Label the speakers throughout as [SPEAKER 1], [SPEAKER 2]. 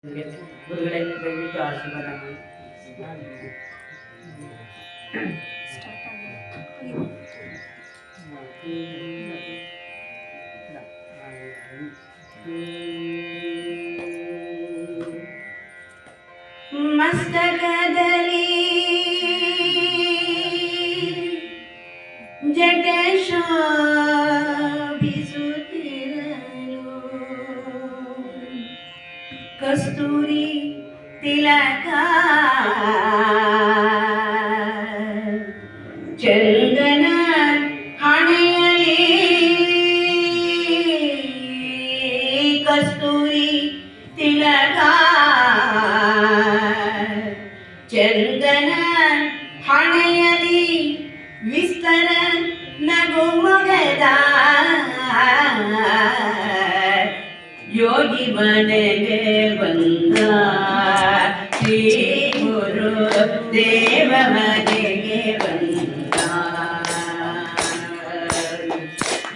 [SPEAKER 1] ಗುರುಗಳೇ ದಯವಿಟ್ಟು ಆಶೀರ್ವಾದ ಮಾಡಿ. ಮಸ್ತಕದಲ್ಲಿ ಜಟ ಶೋಭಿಸುತ್ತಿರಲು ಕಸ್ತೂರಿ ತಿಲಕ ಚಂದನ ಹಣೆಯಲಿ ಕಸ್ತೂರಿ ತಿಲಕ ಚಂದನ ಹಣೆಯಲಿ ವಿಸ್ತರ ನಗುಮೊಗದ ಯೋಗಿ ಮನೆಗೆ ಬಂದ ಶ್ರೀ ಗುರು ದೇವ ಮನೆಗೆ ಬಂದ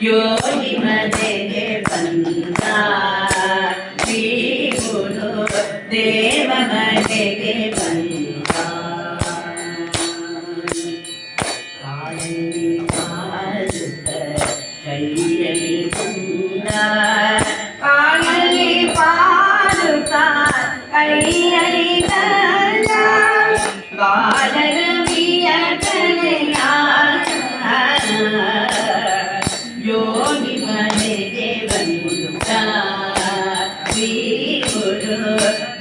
[SPEAKER 1] ಯೋಗಿ ಮನೆಗೆ ಬಂದ ಶ್ರೀ ಗುರು ದೇವ ಮನೆಗೆ ಬಂದ ಕಾಲಲ್ಲಿ ಪಾರುತ್ತ ಕೈಯಲ್ಲಿ ಬಂದ ಕಾಲಲ್ಲಿ ಪಾರುತ್ತ ಕೈಯಲ್ಲಿ ಬಂದ ಬಾಲರವಿಯ ಕಲೆಯ ಯೋಗಿ ಮನೆಗೆ ಬಂದ ಶ್ರೀ ಗುರು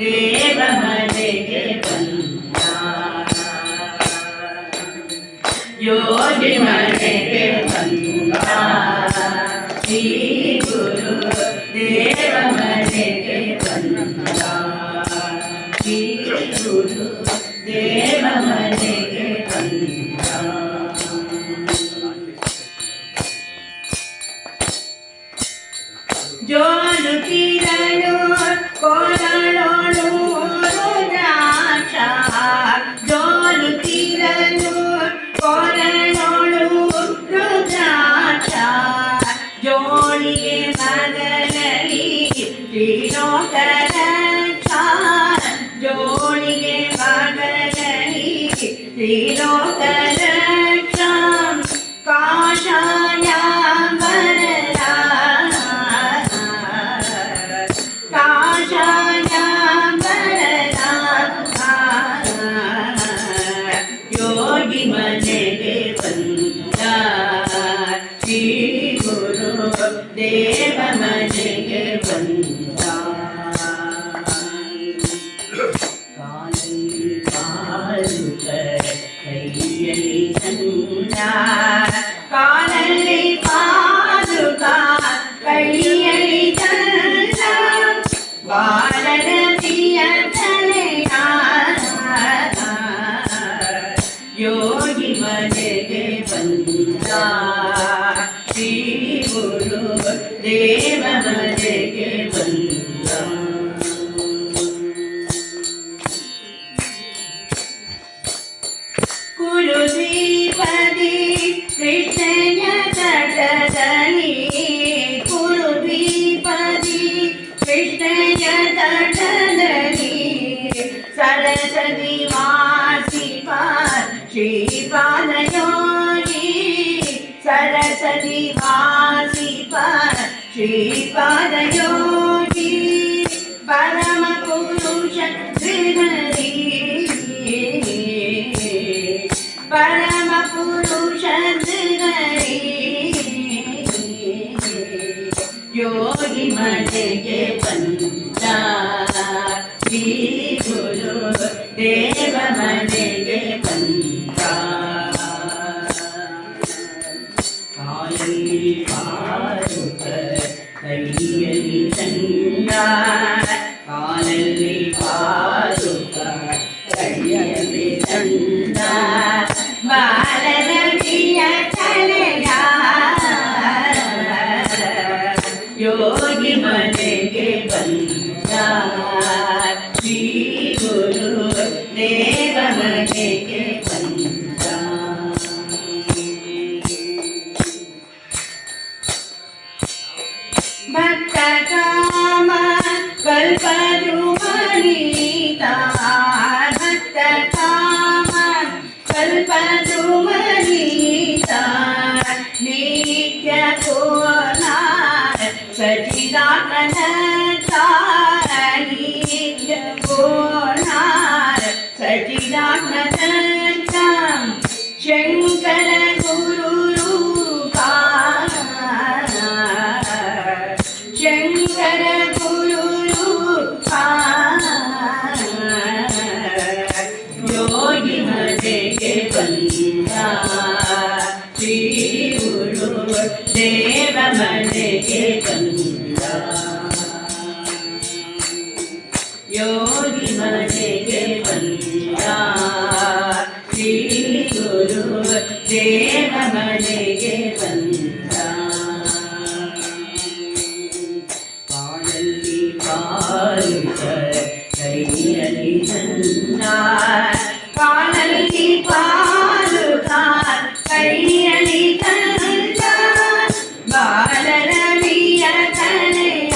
[SPEAKER 1] ದೇವ ಮನೆಗೆ ಬಂದ ಯೋಗಿ ಮನೆಗೆ ಬಂದ ಶ್ರೀ ಗುರು ದೇವ ಮನೆಗೆ ಬಂದ ಶ್ರೀ ಗುರು ದೇವ ಮನೆಗೆ ಬಂದ ಜೋಲು ಕಿರಳು ಕೊರಳೋಳು ರುದ್ರಾಕ್ಷ ಜೋಲು ಕಿರಳು ಕೊರಳೋಳು ರುದ್ರಾಕ್ಷ ಜೋಳಿಗೆ ಮಗನಲ್ಲಿ ತ್ರಿಲೋಕರಕ್ಷ ಜೋಳಿಗೆ ಮಗನಲ್ಲಿ ತ್ರಿಲೋಕರಕ್ಷ ಕಾಷಾಯ ಬರಲ ಕಾಷಾಯ ಬರಲ ಯೋಗಿ ಮನೆಗೆ ಬಂದ ಶ್ರೀ ಗುರು ದೇವ ಮನೆಗೆ ಬಂದ ಕಾಲಲ್ಲಿ ಪಾರುತ್ತ ಕೈಯಲ್ಲಿ ಚಂದ ಕಾಲಲ್ಲಿ ಪಾರುತ್ತ ಕೈಯಲ್ಲಿ ಚಂದ ಬಾಲರತಿಯ ತಲೆಯ ಯೋಗಿ ಮನೆಗೆ ಬಂದ ಶ್ರೀ ಗುರು ದೇವ ಮನೆಗೆ ಬಂದ ಕುರುದ್ವೀಪದಿ ಕೃಷ್ಣನ ತಟದಲ್ಲಿ ಕುರುದ್ವೀಪದಿ ಕೃಷ್ಣನ ತಟದಲ್ಲಿ ಸರಸದಿ ವಾಸಿಪ ಶ್ರೀಪಾದ ಯೋಗಿ ಸರಸದಿ ವಾಸಿಪ ಶ್ರೀಪಾದ ಯೋಗಿ ಪರಮ ಪುರುಷ ಶ್ರೀಹರಿ ಪರಮ ಪುರುಷ ಶ್ರೀಹರಿ ಯೋಗಿ ಮನೆಗೆ ಬಂದ ಶ್ರೀ ಗುರು ದೇವ ಮನೆಗೆ ಬಂದ ಕಾಲಲ್ಲಿ ಪಾರುತ್ತ ಕೈಯಲ್ಲಿ ಚಂದ ಕಾಲಲ್ಲಿ ಪಾರುತ್ತ ಕೈಯಲ್ಲಿ ಚಂದ ಬಾಲರವಿಯ ಕಲೆಯ ಯೋಗಿ ಮನೆಗೆ ಬಂದ ಶ್ರೀ ಗುರು ದೇವ ಮನೆಗೆ ಬಂದ ಭಕ್ತ ಕಾಮ ಕಲ್ಪದ್ರುಮನ सचिदात्मतत्त्वं शङ्कर गुरुरूपा शङ्कर गुरुरूपा योगी मते के बंदा श्री गुरु देव मते के बंदा योगी मते के बंदा श्री गुरु देव मते के बंदा पालली पालुत कೈಯಲ್ಲಿ ನನ್ನ ಪಾಲಲ್ಲಿ ಪಾಲುತ ಕೈಯಲ್ಲಿ ತಂದ ಬಾಲರವಿಯ ತಲೆಯ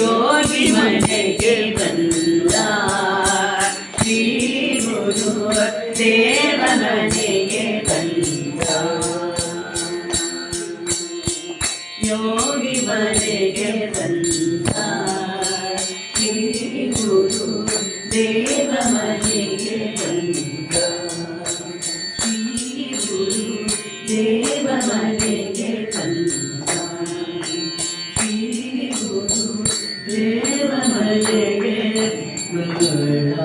[SPEAKER 1] ಯೋಗಿ ಮನೆಗೆ ಬಂದ ಶ್ರೀ ಗುರು ದೇವ ಮನೆಗೆ ಬಂದ ಯೋಗಿ ಮನೆಗೆ ಬಂದ ಶ್ರೀ ಗುರು ದೇವ ಮನೆಗೆ ಬಂದ ಶ್ರೀ ಗುರು ದೇವ ಮನೆಗೆ ಬಂದ ಶ್ರೀ ಗುರು ದೇವ ಮನೆಗೆ ಬಂದ